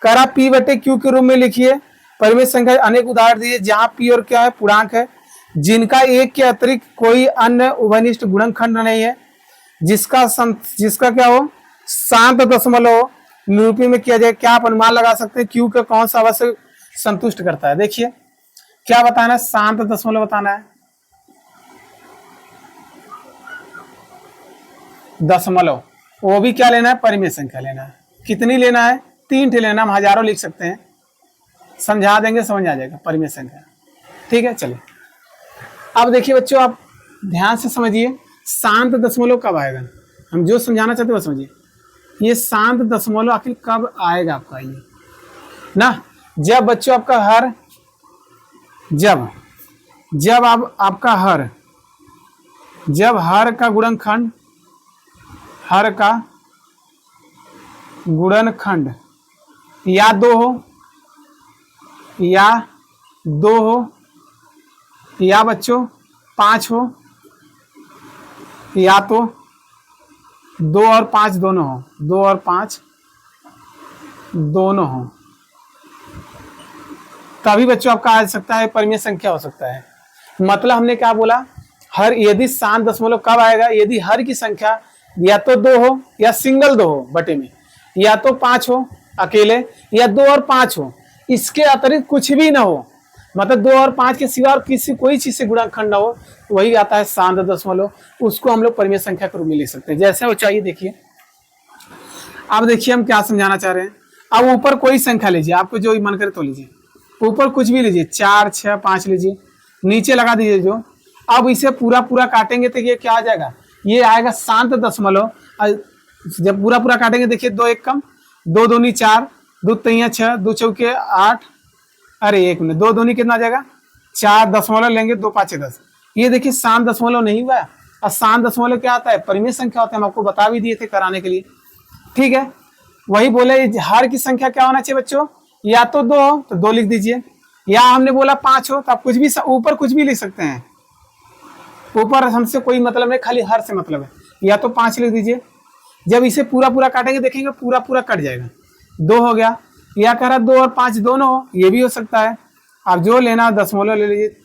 कह रहा P बटे Q के रूप में लिखिए परिमेय संख्या अनेक उदाहरण दीजिए जहां P और क्या है, पूर्णांक है, जिनका एक के अतिरिक्त कोई अन्य उभयनिष्ठ गुणनखंड नहीं है, जिसका क्या हो शांत दशमलव हो, निरूपी में किया जाए। क्या आप अनुमान लगा सकते हैं Q का कौन सा आवश्यक संतुष्ट करता है। देखिए क्या बताना है, शांत दशमलव बताना है, दशमलव, वो भी क्या लेना है, परिमेय संख्या लेना है। कितनी लेना है, 3 ठे लेना, हम हजारों लिख सकते हैं, समझा देंगे समझ आ जाएगा परिमेय संख्या। ठीक है चलिए अब देखिए बच्चों, आप ध्यान से समझिए, शांत दशमलव कब आएगा, हम जो समझाना चाहते हैं वो समझिए। ये शांत दशमलव आखिर कब आएगा आपका, ये ना जब बच्चों आपका हर, जब आपका हर, जब हर का गुणनखंड, हर का गुणनखंड या 2 हो, या 2 हो, या बच्चों 5 हो, या तो 2 और 5 दोनों हो, 2 और 5 दोनों हो, तभी बच्चों आपका आ सकता है, परिमेय संख्या हो सकता है। मतलब हमने क्या बोला, हर, यदि शांत दशमलव कब आएगा, यदि हर की संख्या या तो 2 हो, या सिंगल 2 हो बटे में, या तो 5 हो अकेले, या 2 और 5 हो, इसके अतिरिक्त कुछ भी ना हो, मतलब 2 और 5 के सिवा और किसी कोई चीज से गुणनखंड ना हो, वही आता है शांत दशमलव। उसको हम लोग परिमेय संख्या के रूप में लिख सकते हैं, जैसे वो चाहिए। देखिए अब देखिए हम क्या समझाना चाह रहे हैं। अब ऊपर कोई संख्या लीजिए, आपको जो मन करे तो लीजिए, ऊपर कुछ भी लीजिए, 4 6 5 लीजिए, नीचे लगा दीजिए जो। अब इसे पूरा पूरा काटेंगे तो ये क्या आ जाएगा, ये आएगा शांत दशमलव। जब पूरा पूरा काटेंगे देखिए, 2 1 कम, 2 दूनी 4, 2 3 6, 2 चौके 8, अरे 1 मिनट, 2 दूनी कितना आ जाएगा 4, दशमलव लेंगे 2 5 10। ये देखिए शांत दशमलव नहीं हुआ। और शांत दशमलव क्या आता है, परिमेय संख्या होता है, हम आपको बता भी दिए थे कराने के लिए। ठीक है, वही बोले हर की संख्या क्या होना चाहिए बच्चों, या तो 2 हो तो 2 लिख दीजिए, या हमने बोला 5 हो तो आप कुछ भी ऊपर कुछ भी लिख सकते हैं, ऊपर हमसे कोई मतलब नहीं, खाली हर से मतलब है, या तो 5 लिख दीजिए। जब इसे पूरा पूरा काटेंगे देखेंगे पूरा पूरा कट जाएगा, 2 हो गया, या कह रहा 2 और 5 दोनों हो, ये भी हो सकता है। आप जो लेना दशमलव ले लीजिए,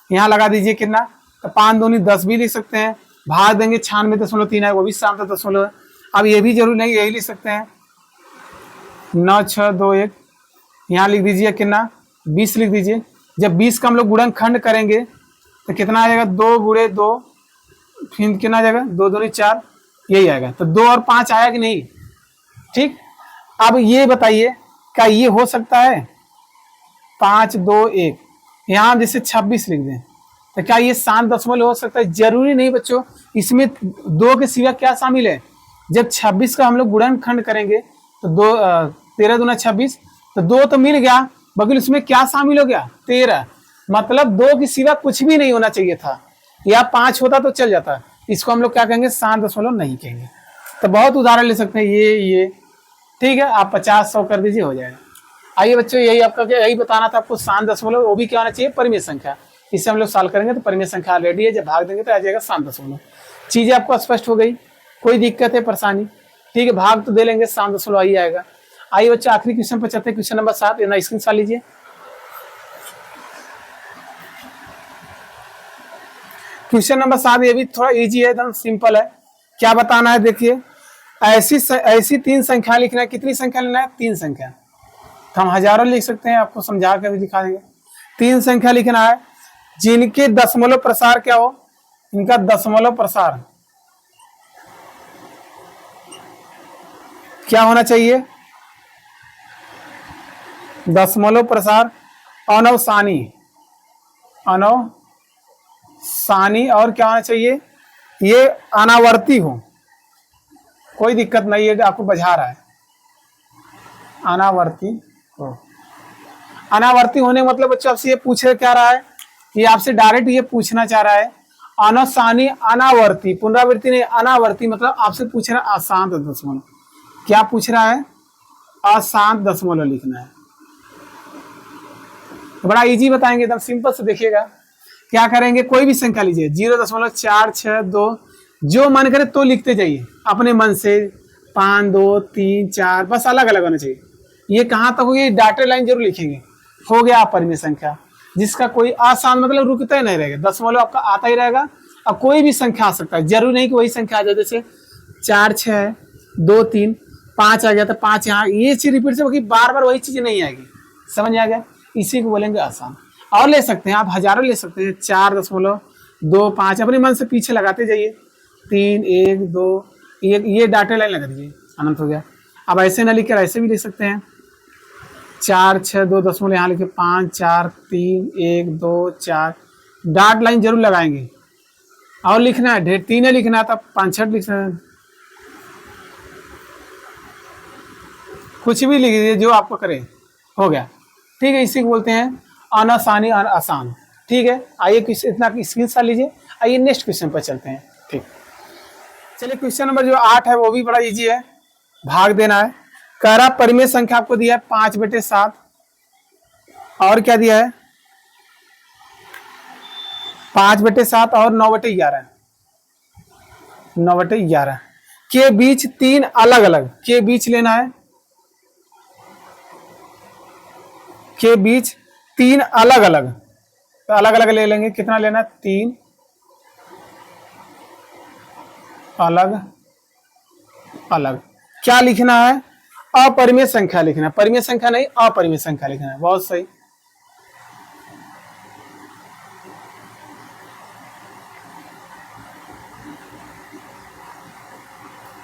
यहाँ लगा दीजिए कितना, तो 5 दूनी 10 भी लिख सकते हैं, भाग देंगे 96.3 है, वो भी शांत दशमलव है। अब ये भी जरूरी नहीं, यही लिख सकते हैं, 9 6 2 1, यहाँ लिख दीजिए कितना 20 लिख दीजिए। जब 20 का हम लोग गुणनखंड करेंगे तो कितना आ जाएगा, 2 गुणे 2, फिर कितना आ जाएगा 2 दूनी 4, यही आएगा। तो 2 और 5 आया कि नहीं। ठीक, अब ये बताइए क्या ये हो सकता है, 5 2 1, यहाँ जैसे 26 लिख दें तो क्या ये शांत दशमलव हो सकता है, जरूरी नहीं बच्चों। इसमें 2 के सिवा क्या शामिल है, जब 26 का हम लोग गुणनखंड करेंगे तो 2 13 दूना 26, तो 2 तो मिल गया, बगल उसमें क्या शामिल हो गया 13, मतलब 2 के सिवा कुछ भी नहीं होना चाहिए था, या 5 होता तो चल जाता। इसको हम लोग क्या कहेंगे, शांत दशमलव नहीं कहेंगे। तो बहुत उदाहरण ले सकते हैं, ये ठीक है, आप 50 100 कर दीजिए, हो जाएगा। आइए बच्चों, यही आपका क्या, यही बताना था आपको, शांत दशमलव वो भी क्या होना चाहिए, परिमेय संख्या। इससे हम लोग सॉल्व करेंगे तो परिमेय संख्या रेडी है, जब भाग देंगे तो आ जाएगा शांत दशमलव। चीजें आपको स्पष्ट हो गई, कोई दिक्कत है परेशानी? ठीक है, भाग तो दे लेंगे, 7 ही आएगा। आइए बच्चा आखिरी क्वेश्चन पर चलते हैं, क्वेश्चन नंबर 7, ना स्क्रीनशॉट लीजिए। क्वेश्चन नंबर 7 ये भी थोड़ा इजी है, एकदम सिंपल है। क्या बताना है, देखिए ऐसी 3 संख्या लिखना है। कितनी संख्या लेना है? 3 संख्या। तो हम हजारों लिख सकते हैं, आपको समझा कर भी दिखा देंगे। 3 संख्या लिखना है जिनके दशमलव प्रसार क्या हो, इनका दशमलव प्रसार क्या होना चाहिए? दशमलव प्रसार अनवसानी, अनवसानी, और क्या होना चाहिए? ये अनावर्ती हो। कोई दिक्कत नहीं है, आपको बजा रहा है। अनावर्ती हो। अनावर्ती होने मतलब बच्चों आपसे ये पूछ क्या रहा है, ये आपसे डायरेक्ट ये पूछना चाह रहा है अनसानी अनावर्ती, पुनरावृत्ति नहीं, अनावर्ती मतलब आपसे पूछ रहा है अशांत दशमलव। क्या पूछ रहा है? अशांत दशमलव लिखना है। तो बड़ा इजी बताएंगे, एकदम सिंपल से। देखिएगा क्या करेंगे, कोई भी संख्या लीजिए, 0.462, जो मन करे तो लिखते जाइए अपने मन से, 5, 2, 3, 4, बस अलग अलग होना चाहिए। ये कहाँ तक होगी, डॉटेड लाइन जरूर लिखेंगे। हो गया अपरिमेय संख्या, जिसका कोई आसान मतलब रुकता ही नहीं रहेगा, दशमलव आपका आता ही रहेगा। अब कोई भी संख्या आ सकता है, जरूरी नहीं कि वही संख्या आ जाए। जैसे 4, 6, 2, 3, 5 आ गया तो 5 यहाँ, ये चीज रिपीट से होगी, बार बार वही चीज नहीं आएगी। समझ आ गया? इसी को बोलेंगे आसान। और ले सकते हैं आप, हजारों ले सकते हैं, 4.25, अपने मन से पीछे लगाते जाइए। 3, 1, 2, ये डाटा लाइन लगा दीजिए, अनंत हो गया। अब ऐसे ना लिखकर ऐसे भी लिख सकते हैं, 4, 6, 2 दशमलव यहाँ लिखे, 5, 4, 3, 1, 2, 4, डाट लाइन जरूर लगाएंगे। और लिखना है ढेर, 3 लिखना है, तब 5, 6 लिखना है, कुछ भी लिख दीजिए जो आपको करे। हो गया, ठीक है। इसी को बोलते हैं अनासानी आसान। ठीक है, आइए इतना स्क्रीनशॉट लीजिए। आइए नेक्स्ट क्वेश्चन पर चलते हैं। ठीक, चलिए क्वेश्चन नंबर जो 8 है वो भी बड़ा इजी है, भाग देना है। कह रहा परिमेय संख्या आपको दिया है 5/7, और क्या दिया है? 5/7 और 9/11, 9/11 के बीच 3 अलग अलग, के बीच लेना है, के बीच 3 अलग अलग, तो अलग अलग ले लेंगे। कितना लेना है? 3 अलग अलग। क्या लिखना है? अपरिमेय संख्या लिखना है, परिमेय संख्या नहीं, अपरिमेय संख्या लिखना है। बहुत सही।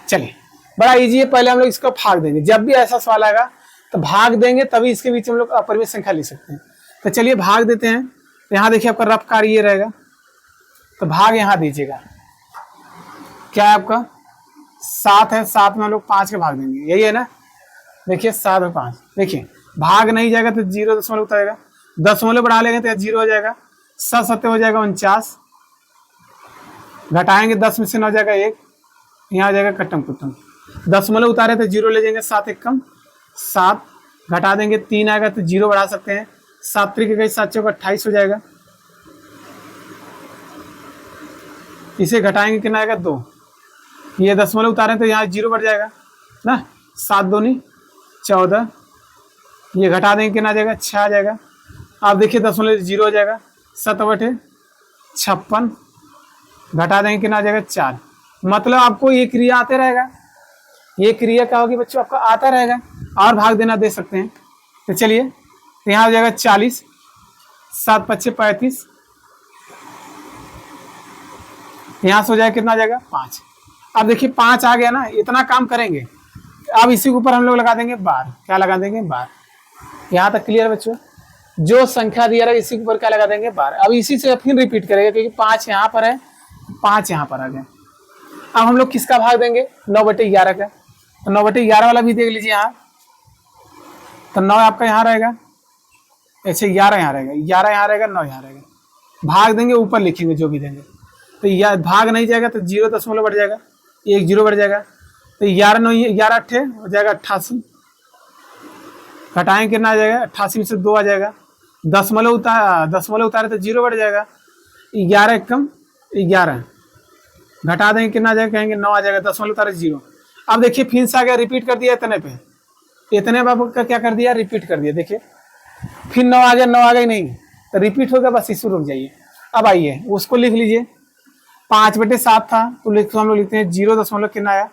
चलिए, बड़ा इजी है। पहले हम लोग इसको भाग देंगे, जब भी ऐसा सवाल आएगा तो भाग देंगे, तभी इसके बीच हम लोग अपरिमेय संख्या लिख सकते हैं। तो चलिए भाग देते हैं। तो यहाँ देखिए आपका रफ कार्य ये रहेगा, तो भाग यहाँ दीजिएगा। क्या है आपका? 7 है, 7 में हम लोग 5 के भाग देंगे, यही है ना। देखिए 7 और 5, देखिए भाग नहीं जाएगा तो 0 दशमलव उतारेगा, दशमलव बढ़ा लेंगे तो 0 हो जाएगा, 7 7 हो जाएगा 49, घटाएंगे 10 में से 9 हो जाएगा 1, यहाँ आ जाएगा कट्टम कुट्टम, दशमलव उतारे तो 0 ले जाएंगे, 7 1 कम 7, घटा देंगे 3 आएगा तो 0 बढ़ा सकते हैं, 7 3 गई 7 चौक 28 हो जाएगा। इसे घटाएंगे कितना आएगा? 2, ये दशमलव उतारें तो यहाँ 0 बढ़ जाएगा ना, 7 दूनी 14, ये घटा देंगे कितना आ जाएगा? 6 आ जाएगा। आप देखिए दशमलव 0 हो जाएगा, 7/56, घटा देंगे कितना आ जाएगा? 4। मतलब आपको ये क्रिया आते रहेगा, ये क्रिया क्या होगी बच्चों? आपका आता रहेगा, और भाग देना दे सकते हैं। तो चलिए, तो यहाँ हो जाएगा 40, 7 5 35, यहाँ से हो जाएगा कितना आ जाएगा? 5। अब देखिए 5 आ गया ना, इतना काम करेंगे। अब इसी के ऊपर हम लोग लगा देंगे बार। क्या लगा देंगे? बार। यहाँ तक क्लियर बच्चों? जो संख्या दिया रहा इसी के ऊपर क्या लगा देंगे? बार। अब इसी से फिर रिपीट करेंगे, क्योंकि 5 यहाँ पर है, 5 यहाँ पर आ गया। अब हम लोग किसका भाग देंगे? 9/11 का। तो 9/11 वाला भी देख लीजिए यहाँ, तो 9 आपका यहाँ रहेगा, ऐसे 11 यहाँ रहेगा, 11 यहाँ रहेगा, 9 यहाँ रहेगा। भाग देंगे, ऊपर लिखेंगे जो भी देंगे। तो यह भाग नहीं जाएगा तो 0 दशमलव बढ़ जाएगा, 1 0 बढ़ जाएगा, तो 11 9 11 8 हो जाएगा 88, घटाएं कितना आ जाएगा? 88 में से 2 आ जाएगा, दशमलव उतारे तो 0 बढ़ जाएगा, 11 1 कम 11, घटा देंगे कितना आ जाएगा, कहेंगे 9 आ जाएगा, 10.0। अब देखिए फिर से आ गया, रिपीट कर दिया इतने पे, इतने बाबू का क्या कर दिया, रिपीट कर दिया। देखिए फिर 9 आ गया, 9 आ गई नहीं तो रिपीट हो गया, बस इसी रुक जाइए। अब आइए उसको लिख लीजिए, 5/7 था तो हम लोग लिखते हैं 0 दशमलव कितना आया,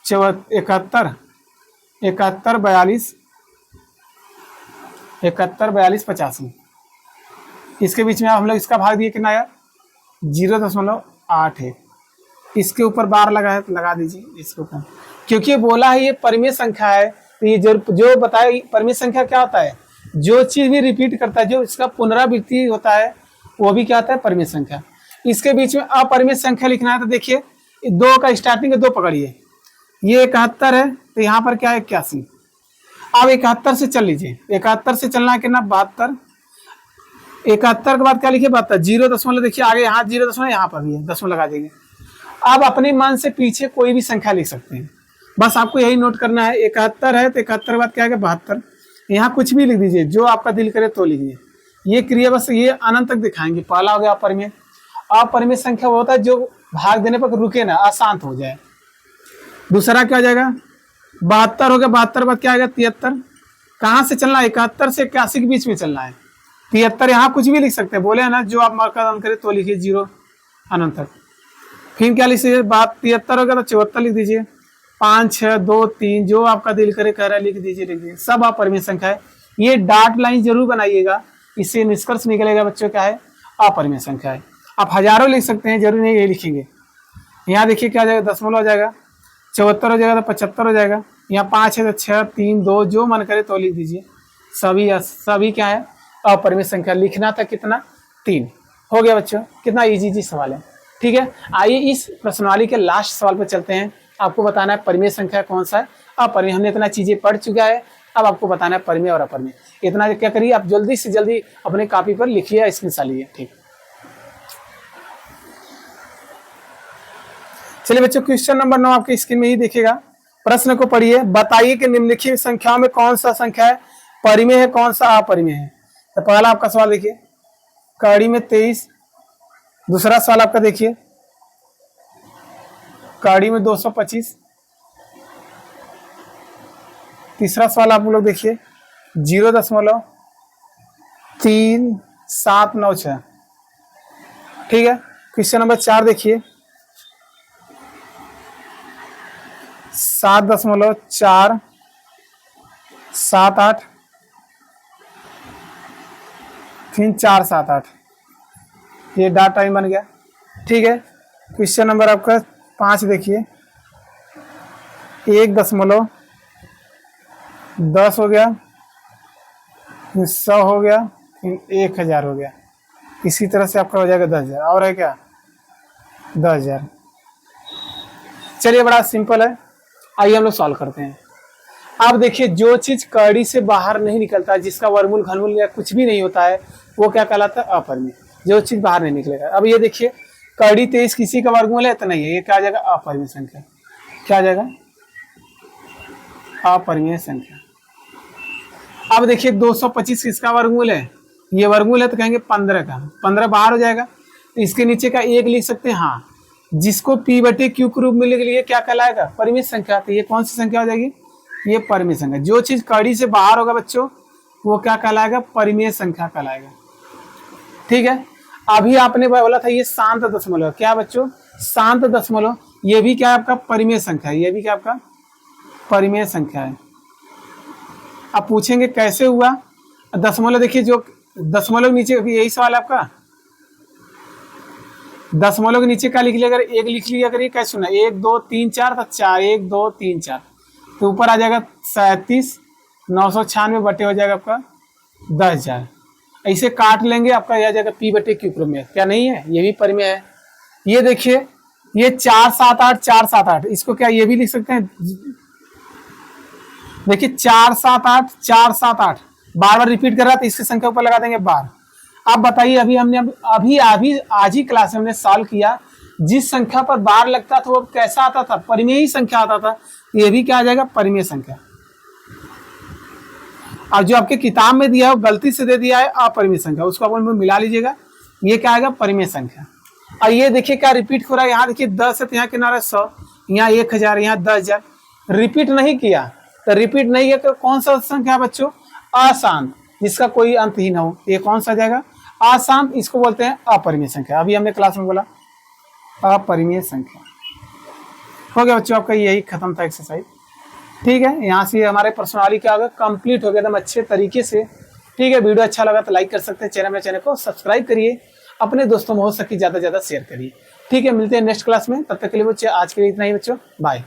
71, 41, 85। इसके बीच में हम लोग इसका भाग दिए कितना आया, 0.81। इसके ऊपर बार लगा है तो लगा दीजिए इसके ऊपर, क्योंकि बोला है ये परिमेय संख्या है, तो ये जो बताए परिमेय संख्या क्या होता है, जो चीज भी रिपीट करता है, जो इसका पुनरावृत्ति होता है वो भी क्या होता है, परिमेय संख्या। इसके बीच में अपरिमेय संख्या लिखना है तो देखिए 2 का स्टार्टिंग है, 2 पकड़िए, ये 71 है तो यहाँ पर क्या है 81। अब 71 से चल लीजिए, 71 से चलना है कितना, 72। 71 के बाद क्या लिखिए, 72, 0 दशमलव, देखिए आगे यहाँ 0 दशमलव, यहाँ पर भी है, दशमलव लगा देंगे। अब अपने मन से पीछे कोई भी संख्या लिख सकते हैं, बस आपको यही नोट करना है। 71 है तो 71 के बाद क्या है, 72। यहाँ कुछ भी लिख दीजिए, जो आपका दिल करे तो लिखिए। ये क्रिया बस ये अनंत तक दिखाएंगे। पहला हो गया अपरिमेय। अपरिमेय संख्या वो होता है जो भाग देने पर रुके ना, अशांत हो जाए। दूसरा क्या हो जाएगा, 72 हो गया, 72 बाद क्या आएगा, 73। कहाँ से चलना है, 71 से 81 के बीच में चलना है। 73 यहाँ कुछ भी लिख सकते हैं, बोले है ना, जो आप मार्कर करे तो लिखिए 0 अनंत तक। फिर क्या लिखिए, बात 73 हो गया तो 74 लिख दीजिए, 5, 6, 2, 3, जो आपका दिल करे कह रहा है लिख दीजिए, लिखिए। सब अपरिमेय संख्या है। ये डॉट लाइन जरूर बनाइएगा, इससे निष्कर्ष निकलेगा बच्चों क्या है, अपरिमेय संख्या है। आप हजारों लिख सकते हैं, जरूरी नहीं ये लिखेंगे। यहाँ देखिए क्या हो जाएगा, दशमलव हो जाएगा, 74 हो जाएगा तो 75 हो जाएगा। यहाँ 5 है तो 6, 3, 2, जो मन करे तो लिख दीजिए। सभी क्या है, अपरिमेय संख्या। लिखना था कितना, 3। हो गया बच्चों, कितना इजी सवाल है। ठीक है, आइए इस प्रश्नावली के लास्ट सवाल पर चलते हैं। आपको बताना है परिमेय संख्या कौन सा है, अपरिमेय। हमने इतना चीजें पढ़ चुका है, अब आपको बताना है परिमेय और अपरिमेय। इतना क्या करिए, आप जल्दी से जल्दी अपने कॉपी पर लिखिए, स्क्रीनशॉट लीजिए। ठीक, चलिए बच्चों, क्वेश्चन नंबर 9 आपके स्क्रीन में ही देखिएगा। प्रश्न को पढ़िए। बताइए कि निम्नलिखित संख्याओं में कौन सा संख्या है परिमेय है, कौन सा अपरिमेय है। तो पहला आपका सवाल देखिए, कड़ी में 23। दूसरा सवाल आपका देखिए, कड़ी में 225। तीसरा सवाल आप लोग देखिए, 0.3796। ठीक है, क्वेश्चन नंबर 4 देखिए, 7.478। फिर 478, ये डॉट टाइम बन गया। ठीक है, क्वेश्चन नंबर आपका 5 देखिए, 1.10 हो गया, फिर 100 हो गया, फिर 1000 हो गया। इसी तरह से आपका हो जाएगा 10,000। और है क्या, 10,000। चलिए, बड़ा सिंपल है, आइए हम लोग सॉल्व करते हैं। आप देखिए, जो चीज कड़ी से बाहर नहीं निकलता, जिसका वर्गमूल घनमूल या कुछ भी नहीं होता है, वो क्या कहलाता है, अपरिमेय। जो चीज बाहर नहीं निकलेगा। अब ये देखिए, कड़ी 23 किसी का वर्गमूल है तो नहीं है, ये क्या आ जाएगा, अपरिमेय संख्या। क्या आ जाएगा, अपरिमेय संख्या। अब देखिए, 225 किसका वर्गमूल है, ये वर्गमूल है तो कहेंगे 15 का। 15 बाहर हो जाएगा तो इसके नीचे का 1 लिख सकते हैं। हाँ, जिसको P/Q के रूप में लिख लिए क्या कहलाएगा, परिमेय संख्या। तो ये कौन सी संख्या हो जाएगी, ये परिमेय संख्या। जो चीज कड़ी से बाहर होगा बच्चों, वो क्या कहलाएगा, परिमेय संख्या कहलाएगा। ठीक है, अभी आपने बोला था ये शांत दशमलव, क्या बच्चों, शांत दशमलव, ये भी क्या है आपका परिमेय संख्या है, ये भी क्या आपका परिमेय संख्या है। अब पूछेंगे कैसे हुआ दशमलव। देखिए, जो दशमलव नीचे, यही सवाल है आपका, दशमलव के नीचे क्या लिख लिया, अगर 1 लिख लिया करिए, कैसे सुना, 1 2 3 4 तो 4, 1 2 3 4, तो ऊपर आ जाएगा 37,996 बटे हो जाएगा आपका 10,000। ऐसे काट लेंगे, आपका यह आ जाएगा P/Q क्रम में। क्या नहीं है, ये भी परिमेय है। ये देखिए, ये 478 478, इसको क्या ये भी लिख सकते हैं। देखिए 478 478 बार बार रिपीट कर रहा था, इसकी संख्या ऊपर लगा देंगे बार। अब बताइए, अभी हमने अभी आज ही क्लास में हमने सॉल्व किया, जिस संख्या पर बार लगता था वो कैसा आता था, परिमेय ही संख्या आता था। ये भी क्या आ जाएगा, परिमेय संख्या। और जो आपके किताब में दिया है वो गलती से दे दिया है अपरिमेय संख्या, उसको आप मिला लीजिएगा, ये क्या आएगा, परिमेय संख्या। और ये देखिए क्या रिपीट हो रहा है, यहाँ देखिए 10 है तो यहाँ कितना 100, यहाँ 1000, यहाँ 10,000, रिपीट नहीं किया। तो रिपीट नहीं किया तो कौन सा संख्या बच्चों, अशांत, जिसका कोई अंत ही ना हो, ये कौन सा जाएगा, अशांत। इसको बोलते हैं अपरिमेय संख्या। अभी हमने क्लास में बोला अपरिमेय संख्या। हो गया बच्चों, आपका यही खत्म था एक्सरसाइज। ठीक है, यहाँ से हमारे पर्सनाली क्या होगा, कंप्लीट हो गया एकदम अच्छे तरीके से। ठीक है, वीडियो अच्छा लगा तो लाइक कर सकते हैं, चैनल को सब्सक्राइब करिए, अपने दोस्तों में हो सके ज़्यादा से ज़्यादा शेयर करिए। ठीक है, मिलते हैं नेक्स्ट क्लास में, तब तक के लिए बच्चे आज के लिए इतना ही बच्चों, बाय।